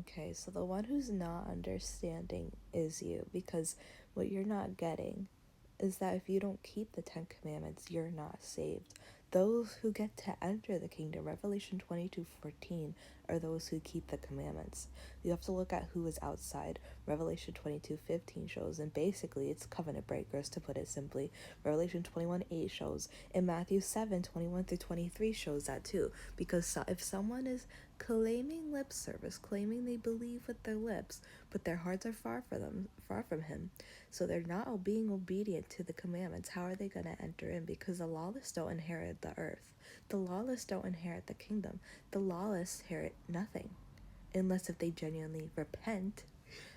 Okay, so the one who's not understanding is you, because what you're not getting is that if you don't keep the Ten Commandments, you're not saved. Those who get to enter the kingdom, Revelation 22:14, are those who keep the commandments. You have to look at who is outside. Revelation 22:15 shows, and basically it's covenant breakers, to put it simply. Revelation 21:8 shows, and Matthew 7:21-23 shows that too. Because if someone is claiming lip service, claiming they believe with their lips, but their hearts are far from him, so they're not being obedient to the commandments, how are they going to enter in? Because the lawless don't inherit the earth. The lawless don't inherit the kingdom. The lawless inherit nothing, unless if they genuinely repent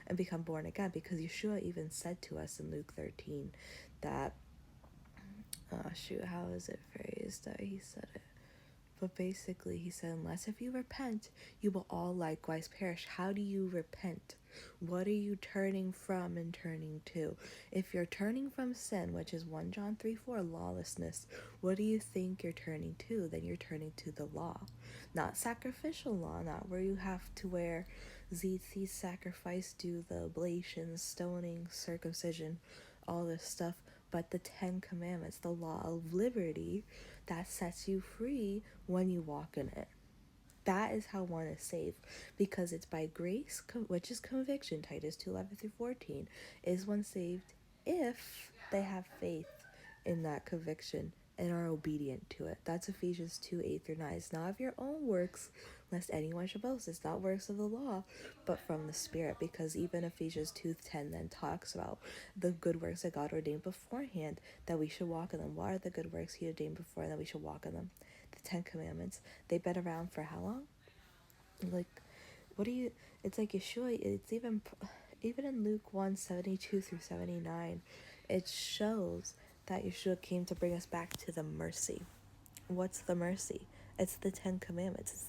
and become born again. Because Yeshua even said to us in Luke 13 that, how is it phrased that he said it? But basically, he said, unless if you repent, you will all likewise perish. How do you repent? What are you turning from and turning to? If you're turning from sin, which is 1 John 3:4, lawlessness, what do you think you're turning to? Then you're turning to the law. Not sacrificial law, not where you have to wear tzitzit, sacrifice, do the oblations, stoning, circumcision, all this stuff, but the 10 Commandments, the law of liberty that sets you free when you walk in it. That is how one is saved, because it's by grace, which is conviction. Titus 2:11-14 is one saved if they have faith in that conviction and are obedient to it. That's Ephesians 2:8-9. It's not of your own works, lest anyone should boast. It's not works of the law, but from the Spirit, because even Ephesians 2:10 then talks about the good works that God ordained beforehand that we should walk in them. What are the good works he ordained before that we should walk in them? The 10 Commandments. They've been around for how long? Like, what do you? It's like Yeshua. It's even in Luke 1:72-79, it shows that Yeshua came to bring us back to the mercy. What's the mercy? It's the 10 Commandments.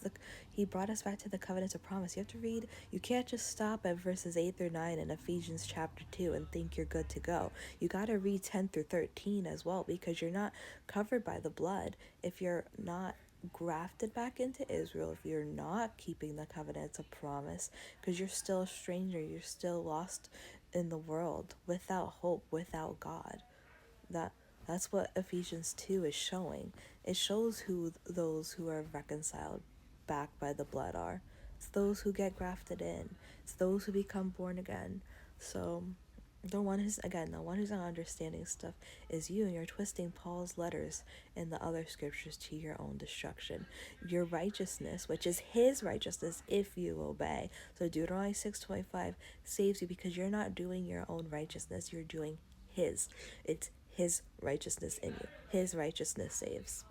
He brought us back to the covenant of promise. You have to read. You can't just stop at verses 8-9 in Ephesians chapter 2 and think you're good to go. You got to read 10-13 as well, because you're not covered by the blood if you're not grafted back into Israel, if you're not keeping the covenants of promise, because you're still a stranger, you're still lost in the world, without hope, without God. That's what Ephesians 2 is showing. It shows who those who are reconciled back by the blood are. It's those who get grafted in. It's those who become born again. So the one who's not understanding stuff is you, and you're twisting Paul's letters and the other scriptures to your own destruction. Your righteousness, which is his righteousness if you obey. So Deuteronomy 6:25 saves you, because you're not doing your own righteousness, you're doing his. It's his righteousness in you. His righteousness saves.